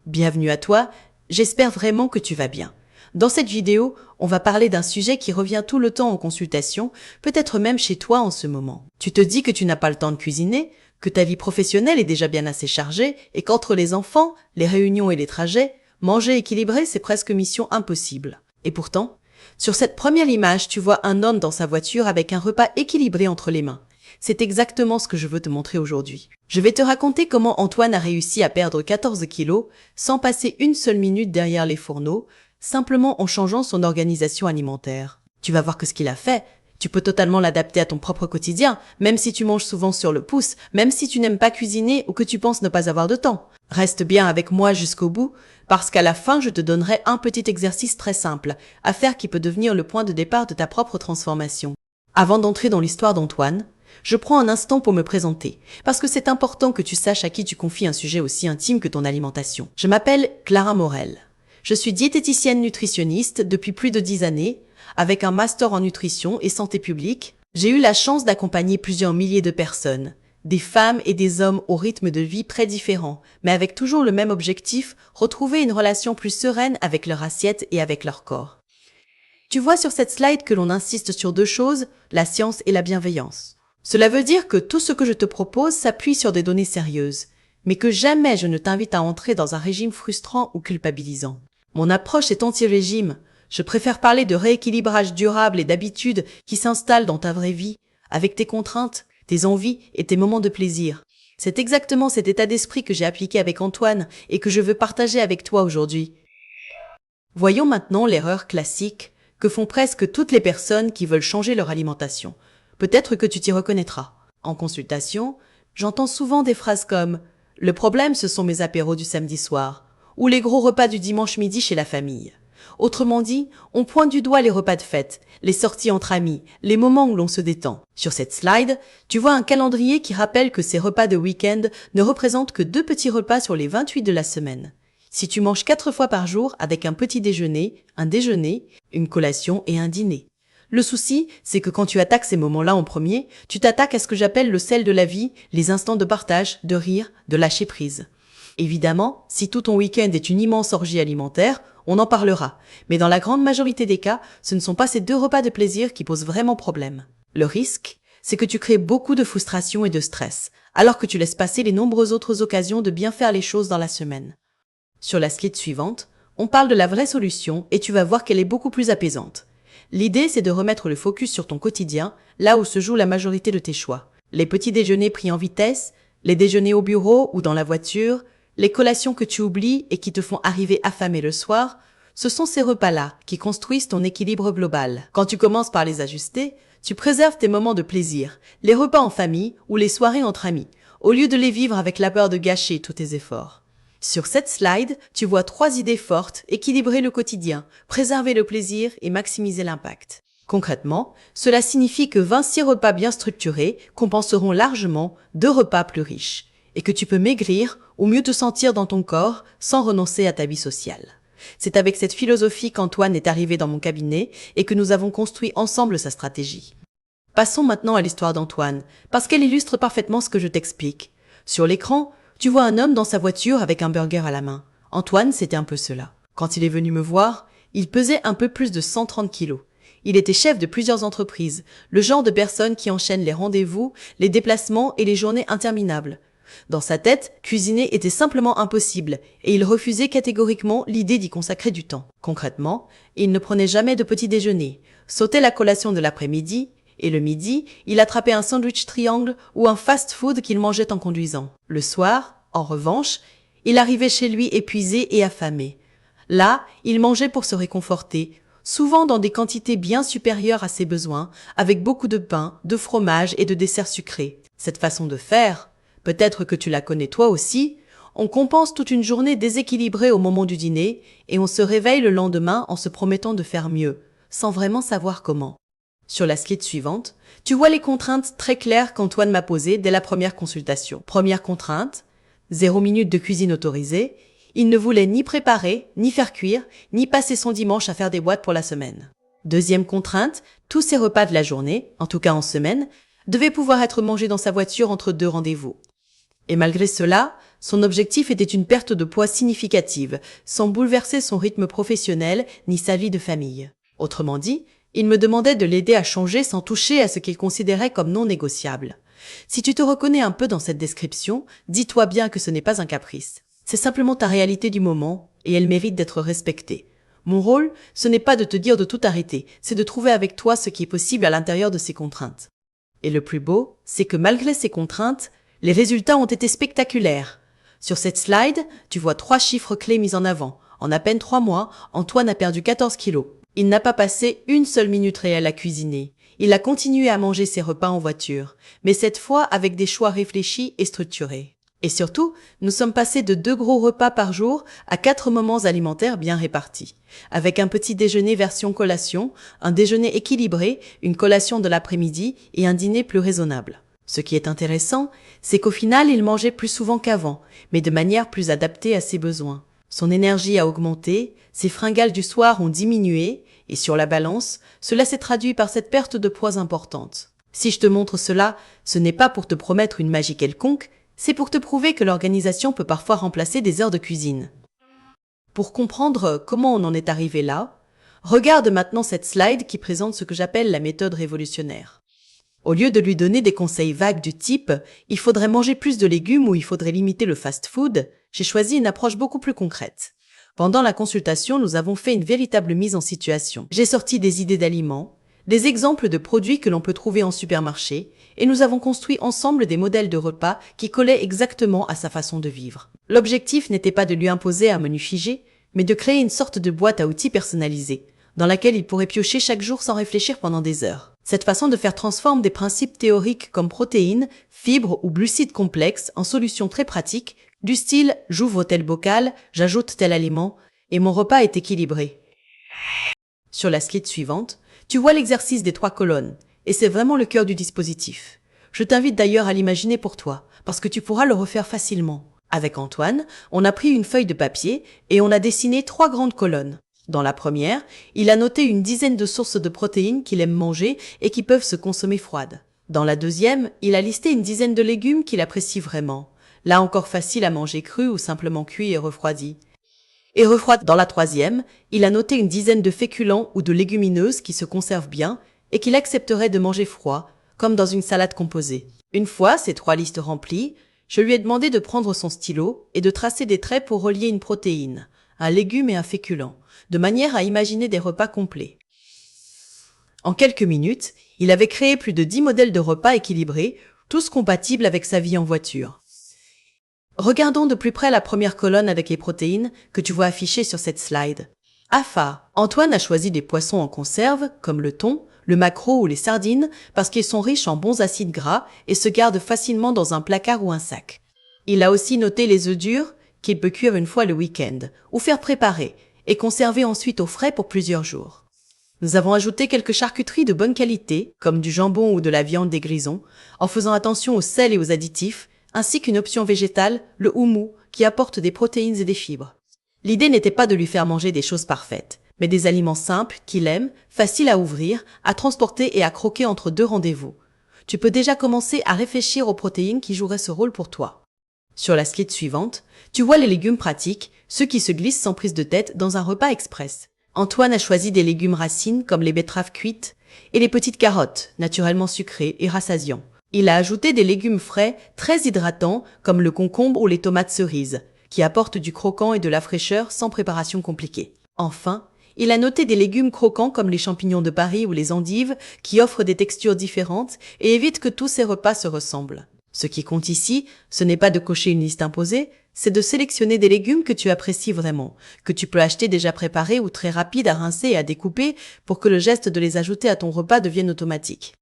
Bienvenue à toi, j'espère vraiment que tu vas bien. Dans cette vidéo, on va parler d'un sujet qui revient tout le temps en consultation, peut-être même chez toi en ce moment. Tu te dis que tu n'as pas le temps de cuisiner, que ta vie professionnelle est déjà bien assez chargée et qu'entre les enfants, les réunions et les trajets, manger équilibré c'est presque mission impossible. Et pourtant, sur cette première image, tu vois un homme dans sa voiture avec un repas équilibré entre les mains. C'est exactement ce que je veux te montrer aujourd'hui. Je vais te raconter comment Antoine a réussi à perdre 14 kilos sans passer une seule minute derrière les fourneaux, simplement en changeant son organisation alimentaire. Tu vas voir que ce qu'il a fait, tu peux totalement l'adapter à ton propre quotidien, même si tu manges souvent sur le pouce, même si tu n'aimes pas cuisiner ou que tu penses ne pas avoir de temps. Reste bien avec moi jusqu'au bout, parce qu'à la fin, je te donnerai un petit exercice très simple à faire qui peut devenir le point de départ de ta propre transformation. Avant d'entrer dans l'histoire d'Antoine, je prends un instant pour me présenter, parce que c'est important que tu saches à qui tu confies un sujet aussi intime que ton alimentation. Je m'appelle Clara Morel. Je suis diététicienne nutritionniste depuis plus de 10 années, avec un master en nutrition et santé publique. J'ai eu la chance d'accompagner plusieurs milliers de personnes, des femmes et des hommes au rythme de vie très différents, mais avec toujours le même objectif, retrouver une relation plus sereine avec leur assiette et avec leur corps. Tu vois sur cette slide que l'on insiste sur deux choses, la science et la bienveillance. Cela veut dire que tout ce que je te propose s'appuie sur des données sérieuses, mais que jamais je ne t'invite à entrer dans un régime frustrant ou culpabilisant. Mon approche est anti-régime. Je préfère parler de rééquilibrage durable et d'habitudes qui s'installent dans ta vraie vie, avec tes contraintes, tes envies et tes moments de plaisir. C'est exactement cet état d'esprit que j'ai appliqué avec Antoine et que je veux partager avec toi aujourd'hui. Voyons maintenant l'erreur classique que font presque toutes les personnes qui veulent changer leur alimentation. Peut-être que tu t'y reconnaîtras. En consultation, j'entends souvent des phrases comme « Le problème, ce sont mes apéros du samedi soir » ou les gros repas du dimanche midi chez la famille. Autrement dit, on pointe du doigt les repas de fête, les sorties entre amis, les moments où l'on se détend. Sur cette slide, tu vois un calendrier qui rappelle que ces repas de week-end ne représentent que 2 petits repas sur les 28 de la semaine. Si tu manges 4 fois par jour avec un petit déjeuner, un déjeuner, une collation et un dîner. Le souci, c'est que quand tu attaques ces moments-là en premier, tu t'attaques à ce que j'appelle le sel de la vie, les instants de partage, de rire, de lâcher prise. Évidemment, si tout ton week-end est une immense orgie alimentaire, on en parlera. Mais dans la grande majorité des cas, ce ne sont pas ces 2 repas de plaisir qui posent vraiment problème. Le risque, c'est que tu crées beaucoup de frustration et de stress, alors que tu laisses passer les nombreuses autres occasions de bien faire les choses dans la semaine. Sur la slide suivante, on parle de la vraie solution et tu vas voir qu'elle est beaucoup plus apaisante. L'idée, c'est de remettre le focus sur ton quotidien, là où se joue la majorité de tes choix. Les petits déjeuners pris en vitesse, les déjeuners au bureau ou dans la voiture, les collations que tu oublies et qui te font arriver affamé le soir, ce sont ces repas-là qui construisent ton équilibre global. Quand tu commences par les ajuster, tu préserves tes moments de plaisir, les repas en famille ou les soirées entre amis, au lieu de les vivre avec la peur de gâcher tous tes efforts. Sur cette slide, tu vois 3 idées fortes, équilibrer le quotidien, préserver le plaisir et maximiser l'impact. Concrètement, cela signifie que 26 repas bien structurés compenseront largement 2 repas plus riches, et que tu peux maigrir ou mieux te sentir dans ton corps sans renoncer à ta vie sociale. C'est avec cette philosophie qu'Antoine est arrivé dans mon cabinet et que nous avons construit ensemble sa stratégie. Passons maintenant à l'histoire d'Antoine, parce qu'elle illustre parfaitement ce que je t'explique. Sur l'écran, tu vois un homme dans sa voiture avec un burger à la main. Antoine, c'était un peu cela. Quand il est venu me voir, il pesait un peu plus de 130 kilos. Il était chef de plusieurs entreprises, le genre de personne qui enchaîne les rendez-vous, les déplacements et les journées interminables. Dans sa tête, cuisiner était simplement impossible et il refusait catégoriquement l'idée d'y consacrer du temps. Concrètement, il ne prenait jamais de petit déjeuner, sautait la collation de l'après-midi et le midi, il attrapait un sandwich triangle ou un fast-food qu'il mangeait en conduisant. Le soir, en revanche, il arrivait chez lui épuisé et affamé. Là, il mangeait pour se réconforter, souvent dans des quantités bien supérieures à ses besoins, avec beaucoup de pain, de fromage et de desserts sucrés. Cette façon de faire, peut-être que tu la connais toi aussi, on compense toute une journée déséquilibrée au moment du dîner et on se réveille le lendemain en se promettant de faire mieux, sans vraiment savoir comment. Sur la slide suivante, tu vois les contraintes très claires qu'Antoine m'a posées dès la première consultation. Première contrainte, 0 minute de cuisine autorisée. Il ne voulait ni préparer, ni faire cuire, ni passer son dimanche à faire des boîtes pour la semaine. Deuxième contrainte, tous ses repas de la journée, en tout cas en semaine, devaient pouvoir être mangés dans sa voiture entre 2 rendez-vous. Et malgré cela, Son objectif était une perte de poids significative, sans bouleverser son rythme professionnel ni sa vie de famille. Autrement dit, il me demandait de l'aider à changer sans toucher à ce qu'il considérait comme non négociable. Si tu te reconnais un peu dans cette description, dis-toi bien que ce n'est pas un caprice. C'est simplement ta réalité du moment, et elle mérite d'être respectée. Mon rôle, ce n'est pas de te dire de tout arrêter, c'est de trouver avec toi ce qui est possible à l'intérieur de ces contraintes. Et le plus beau, c'est que malgré ces contraintes, les résultats ont été spectaculaires. Sur cette slide, tu vois 3 chiffres clés mis en avant. En à peine 3 mois, Antoine a perdu 14 kilos. Il n'a pas passé une seule minute réelle à cuisiner. Il a continué à manger ses repas en voiture, mais cette fois avec des choix réfléchis et structurés. Et surtout, nous sommes passés de 2 gros repas par jour à 4 moments alimentaires bien répartis, avec un petit déjeuner version collation, un déjeuner équilibré, une collation de l'après-midi et un dîner plus raisonnable. Ce qui est intéressant, c'est qu'au final, il mangeait plus souvent qu'avant, mais de manière plus adaptée à ses besoins. Son énergie a augmenté, ses fringales du soir ont diminué, et sur la balance, cela s'est traduit par cette perte de poids importante. Si je te montre cela, ce n'est pas pour te promettre une magie quelconque, c'est pour te prouver que l'organisation peut parfois remplacer des heures de cuisine. Pour comprendre comment on en est arrivé là, regarde maintenant cette slide qui présente ce que j'appelle la méthode révolutionnaire. Au lieu de lui donner des conseils vagues du type « il faudrait manger plus de légumes » ou « il faudrait limiter le fast-food », j'ai choisi une approche beaucoup plus concrète. Pendant la consultation, nous avons fait une véritable mise en situation. J'ai sorti des idées d'aliments, des exemples de produits que l'on peut trouver en supermarché, et nous avons construit ensemble des modèles de repas qui collaient exactement à sa façon de vivre. L'objectif n'était pas de lui imposer un menu figé, mais de créer une sorte de boîte à outils personnalisée, dans laquelle il pourrait piocher chaque jour sans réfléchir pendant des heures. Cette façon de faire transforme des principes théoriques comme protéines, fibres ou glucides complexes en solutions très pratiques, du style « j'ouvre tel bocal, j'ajoute tel aliment, et mon repas est équilibré ». Sur la slide suivante, tu vois l'exercice des 3 colonnes, et c'est vraiment le cœur du dispositif. Je t'invite d'ailleurs à l'imaginer pour toi, parce que tu pourras le refaire facilement. Avec Antoine, on a pris une feuille de papier et on a dessiné 3 grandes colonnes. Dans la première, il a noté une dizaine de sources de protéines qu'il aime manger et qui peuvent se consommer froides. Dans la deuxième, il a listé une dizaine de légumes qu'il apprécie vraiment. Là encore facile à manger cru ou simplement cuit et refroidi. Et refroidi. Dans la troisième, il a noté une dizaine de féculents ou de légumineuses qui se conservent bien et qu'il accepterait de manger froid, comme dans une salade composée. Une fois ces 3 listes remplies, je lui ai demandé de prendre son stylo et de tracer des traits pour relier une protéine, un légume et un féculent, de manière à imaginer des repas complets. En quelques minutes, il avait créé plus de 10 modèles de repas équilibrés, tous compatibles avec sa vie en voiture. Regardons de plus près la première colonne avec les protéines que tu vois affichées sur cette slide. AFA. Antoine a choisi des poissons en conserve, comme le thon, le maquereau ou les sardines, parce qu'ils sont riches en bons acides gras et se gardent facilement dans un placard ou un sac. Il a aussi noté les œufs durs, qu'il peut cuire une fois le week-end, ou faire préparer, et conserver ensuite au frais pour plusieurs jours. Nous avons ajouté quelques charcuteries de bonne qualité, comme du jambon ou de la viande des grisons, en faisant attention au sel et aux additifs, ainsi qu'une option végétale, le houmou, qui apporte des protéines et des fibres. L'idée n'était pas de lui faire manger des choses parfaites, mais des aliments simples, qu'il aime, faciles à ouvrir, à transporter et à croquer entre 2 rendez-vous. Tu peux déjà commencer à réfléchir aux protéines qui joueraient ce rôle pour toi. Sur la slide suivante, tu vois les légumes pratiques, ceux qui se glissent sans prise de tête dans un repas express. Antoine a choisi des légumes racines comme les betteraves cuites et les petites carottes, naturellement sucrées et rassasiants. Il a ajouté des légumes frais, très hydratants, comme le concombre ou les tomates cerises, qui apportent du croquant et de la fraîcheur sans préparation compliquée. Enfin, il a noté des légumes croquants comme les champignons de Paris ou les endives, qui offrent des textures différentes et évitent que tous ces repas se ressemblent. Ce qui compte ici, ce n'est pas de cocher une liste imposée, c'est de sélectionner des légumes que tu apprécies vraiment, que tu peux acheter déjà préparés ou très rapides à rincer et à découper pour que le geste de les ajouter à ton repas devienne automatique.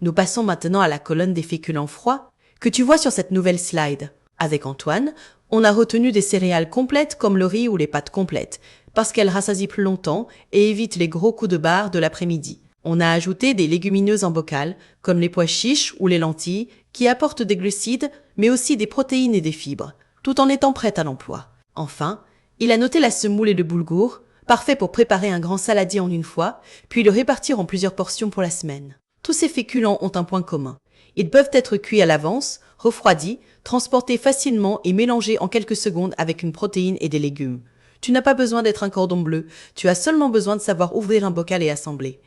Nous passons maintenant à la colonne des féculents froids que tu vois sur cette nouvelle slide. Avec Antoine, on a retenu des céréales complètes comme le riz ou les pâtes complètes, parce qu'elles rassasient plus longtemps et évitent les gros coups de barre de l'après-midi. On a ajouté des légumineuses en bocal, comme les pois chiches ou les lentilles, qui apportent des glucides, mais aussi des protéines et des fibres, tout en étant prêtes à l'emploi. Enfin, il a noté la semoule et le boulgour, parfait pour préparer un grand saladier en une fois, puis le répartir en plusieurs portions pour la semaine. Tous ces féculents ont un point commun. Ils peuvent être cuits à l'avance, refroidi, transporté facilement et mélangé en quelques secondes avec une protéine et des légumes. Tu n'as pas besoin d'être un cordon bleu, tu as seulement besoin de savoir ouvrir un bocal et assembler.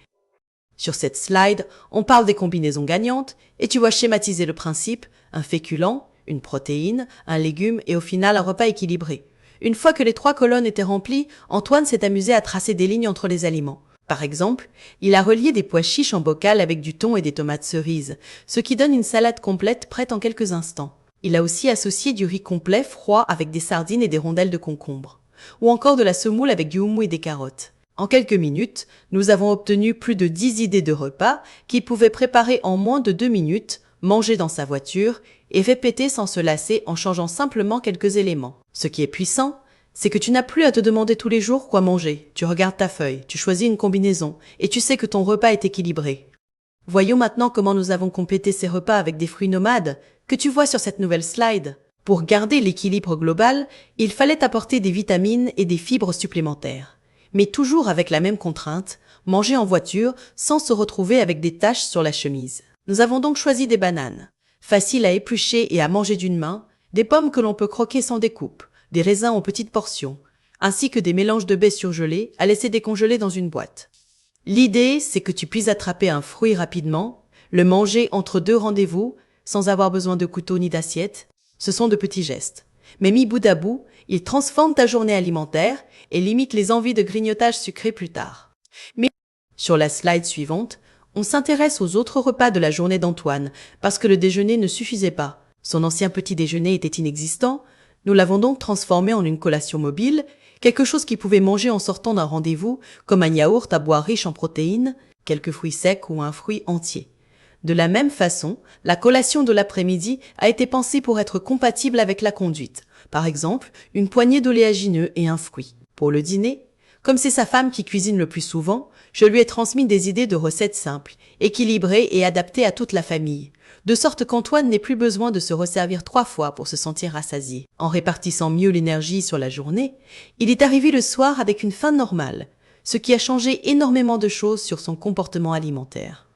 Sur cette slide, on parle des combinaisons gagnantes et tu vois schématiser le principe, un féculent, une protéine, un légume et au final un repas équilibré. Une fois que les 3 colonnes étaient remplies, Antoine s'est amusé à tracer des lignes entre les aliments. Par exemple, il a relié des pois chiches en bocal avec du thon et des tomates cerises, ce qui donne une salade complète prête en quelques instants. Il a aussi associé du riz complet froid avec des sardines et des rondelles de concombre, ou encore de la semoule avec du houmou et des carottes. En quelques minutes, nous avons obtenu plus de 10 idées de repas qu'il pouvait préparer en moins de 2 minutes, manger dans sa voiture et répéter sans se lasser en changeant simplement quelques éléments. Ce qui est puissant, c'est que tu n'as plus à te demander tous les jours quoi manger. Tu regardes ta feuille, tu choisis une combinaison et tu sais que ton repas est équilibré. Voyons maintenant comment nous avons complété ces repas avec des fruits nomades que tu vois sur cette nouvelle slide. Pour garder l'équilibre global, il fallait apporter des vitamines et des fibres supplémentaires. Mais toujours avec la même contrainte, manger en voiture sans se retrouver avec des taches sur la chemise. Nous avons donc choisi des bananes, faciles à éplucher et à manger d'une main, des pommes que l'on peut croquer sans découpe, des raisins en petites portions, ainsi que des mélanges de baies surgelées à laisser décongeler dans une boîte. L'idée, c'est que tu puisses attraper un fruit rapidement, le manger entre 2 rendez-vous, sans avoir besoin de couteau ni d'assiette. Ce sont de petits gestes. Mais mis bout à bout, ils transforment ta journée alimentaire et limitent les envies de grignotage sucré plus tard. Mais sur la slide suivante, on s'intéresse aux autres repas de la journée d'Antoine, parce que le déjeuner ne suffisait pas. Son ancien petit déjeuner était inexistant. Nous l'avons donc transformé en une collation mobile, quelque chose qu'il pouvait manger en sortant d'un rendez-vous, comme un yaourt à boire riche en protéines, quelques fruits secs ou un fruit entier. De la même façon, la collation de l'après-midi a été pensée pour être compatible avec la conduite. Par exemple, une poignée d'oléagineux et un fruit. Pour le dîner, comme c'est sa femme qui cuisine le plus souvent, je lui ai transmis des idées de recettes simples, équilibrées et adaptées à toute la famille, de sorte qu'Antoine n'ait plus besoin de se resservir 3 fois pour se sentir rassasié. En répartissant mieux l'énergie sur la journée, il est arrivé le soir avec une faim normale, ce qui a changé énormément de choses sur son comportement alimentaire.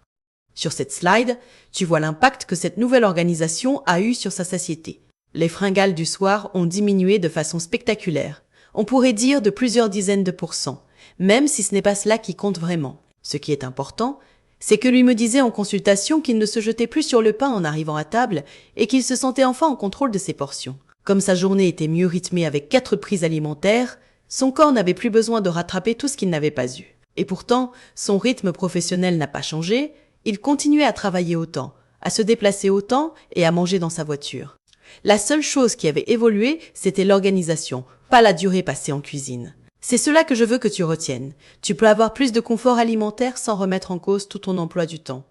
Sur cette slide, tu vois l'impact que cette nouvelle organisation a eu sur sa satiété. Les fringales du soir ont diminué de façon spectaculaire. On pourrait dire de plusieurs dizaines de %, même si ce n'est pas cela qui compte vraiment. Ce qui est important, c'est que lui me disait en consultation qu'il ne se jetait plus sur le pain en arrivant à table et qu'il se sentait enfin en contrôle de ses portions. Comme sa journée était mieux rythmée avec 4 prises alimentaires, son corps n'avait plus besoin de rattraper tout ce qu'il n'avait pas eu. Et pourtant, son rythme professionnel n'a pas changé, il continuait à travailler autant, à se déplacer autant et à manger dans sa voiture. La seule chose qui avait évolué, c'était l'organisation, pas la durée passée en cuisine. C'est cela que je veux que tu retiennes. Tu peux avoir plus de confort alimentaire sans remettre en cause tout ton emploi du temps.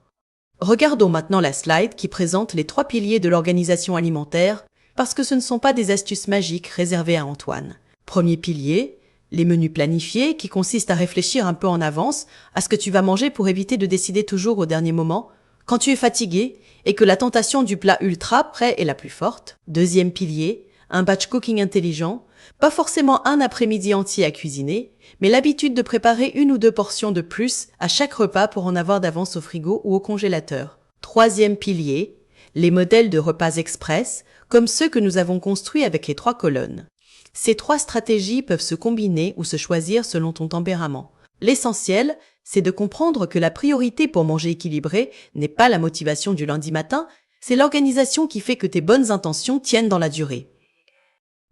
Regardons maintenant la slide qui présente les 3 piliers de l'organisation alimentaire, parce que ce ne sont pas des astuces magiques réservées à Antoine. Premier pilier, les menus planifiés qui consistent à réfléchir un peu en avance à ce que tu vas manger pour éviter de décider toujours au dernier moment, quand tu es fatigué et que la tentation du plat ultra prêt est la plus forte. Deuxième pilier, un batch cooking intelligent, pas forcément un après-midi entier à cuisiner, mais l'habitude de préparer 1 ou 2 portions de plus à chaque repas pour en avoir d'avance au frigo ou au congélateur. Troisième pilier, les modèles de repas express, comme ceux que nous avons construits avec les 3 colonnes. Ces 3 stratégies peuvent se combiner ou se choisir selon ton tempérament. L'essentiel, c'est de comprendre que la priorité pour manger équilibré n'est pas la motivation du lundi matin, c'est l'organisation qui fait que tes bonnes intentions tiennent dans la durée.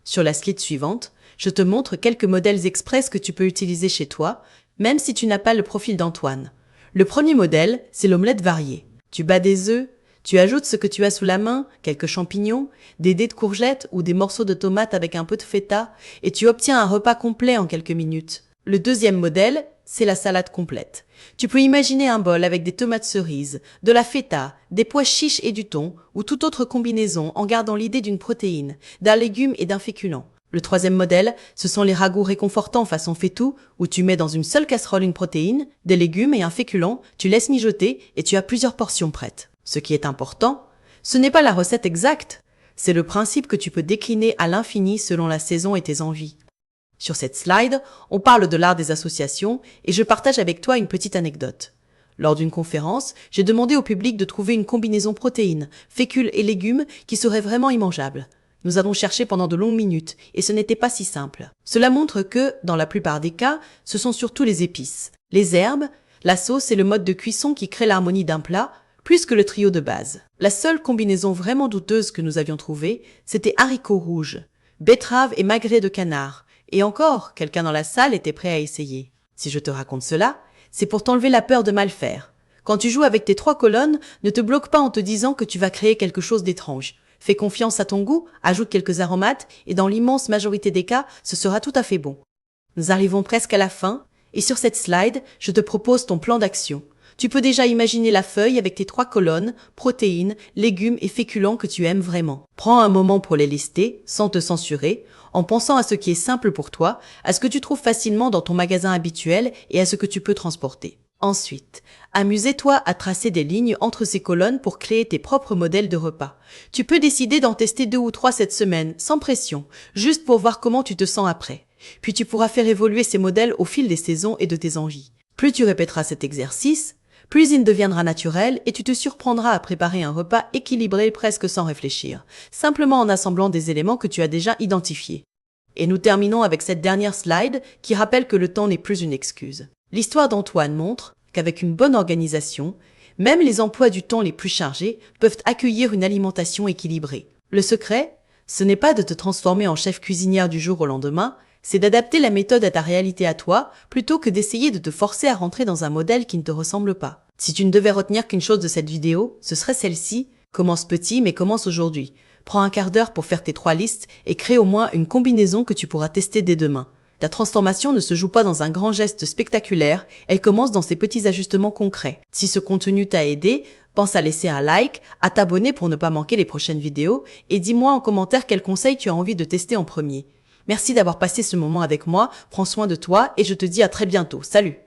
Sur la slide suivante, je te montre quelques modèles express que tu peux utiliser chez toi, même si tu n'as pas le profil d'Antoine. Le premier modèle, c'est l'omelette variée. Tu bats des œufs, tu ajoutes ce que tu as sous la main, quelques champignons, des dés de courgettes ou des morceaux de tomates avec un peu de feta, et tu obtiens un repas complet en quelques minutes. Le deuxième modèle, c'est la salade complète. Tu peux imaginer un bol avec des tomates cerises, de la feta, des pois chiches et du thon, ou toute autre combinaison en gardant l'idée d'une protéine, d'un légume et d'un féculent. Le troisième modèle, ce sont les ragoûts réconfortants façon faitout, où tu mets dans une seule casserole une protéine, des légumes et un féculent, tu laisses mijoter et tu as plusieurs portions prêtes. Ce qui est important, ce n'est pas la recette exacte, c'est le principe que tu peux décliner à l'infini selon la saison et tes envies. Sur cette slide, on parle de l'art des associations et je partage avec toi une petite anecdote. Lors d'une conférence, j'ai demandé au public de trouver une combinaison protéines, fécules et légumes qui serait vraiment immangeable. Nous avons cherché pendant de longues minutes, et ce n'était pas si simple. Cela montre que, dans la plupart des cas, ce sont surtout les épices, les herbes, la sauce et le mode de cuisson qui créent l'harmonie d'un plat, plus que le trio de base. La seule combinaison vraiment douteuse que nous avions trouvée, c'était haricots rouges, betteraves et magrets de canard. Et encore, quelqu'un dans la salle était prêt à essayer. Si je te raconte cela, c'est pour t'enlever la peur de mal faire. Quand tu joues avec tes 3 colonnes, ne te bloque pas en te disant que tu vas créer quelque chose d'étrange. Fais confiance à ton goût, ajoute quelques aromates, et dans l'immense majorité des cas, ce sera tout à fait bon. Nous arrivons presque à la fin, et sur cette slide, je te propose ton plan d'action. Tu peux déjà imaginer la feuille avec tes 3 colonnes, protéines, légumes et féculents que tu aimes vraiment. Prends un moment pour les lister, sans te censurer, en pensant à ce qui est simple pour toi, à ce que tu trouves facilement dans ton magasin habituel et à ce que tu peux transporter. Ensuite, amuse-toi à tracer des lignes entre ces colonnes pour créer tes propres modèles de repas. Tu peux décider d'en tester 2 ou 3 cette semaine, sans pression, juste pour voir comment tu te sens après. Puis tu pourras faire évoluer ces modèles au fil des saisons et de tes envies. Plus tu répéteras cet exercice, plus il deviendra naturel et tu te surprendras à préparer un repas équilibré presque sans réfléchir, simplement en assemblant des éléments que tu as déjà identifiés. Et nous terminons avec cette dernière slide qui rappelle que le temps n'est plus une excuse. L'histoire d'Antoine montre qu'avec une bonne organisation, même les emplois du temps les plus chargés peuvent accueillir une alimentation équilibrée. Le secret, ce n'est pas de te transformer en chef cuisinière du jour au lendemain, c'est d'adapter la méthode à ta réalité à toi, plutôt que d'essayer de te forcer à rentrer dans un modèle qui ne te ressemble pas. Si tu ne devais retenir qu'une chose de cette vidéo, ce serait celle-ci. Commence petit, mais commence aujourd'hui. Prends un quart d'heure pour faire tes 3 listes et crée au moins une combinaison que tu pourras tester dès demain. Ta transformation ne se joue pas dans un grand geste spectaculaire, elle commence dans ces petits ajustements concrets. Si ce contenu t'a aidé, pense à laisser un like, à t'abonner pour ne pas manquer les prochaines vidéos et dis-moi en commentaire quels conseils tu as envie de tester en premier. Merci d'avoir passé ce moment avec moi, prends soin de toi et je te dis à très bientôt. Salut!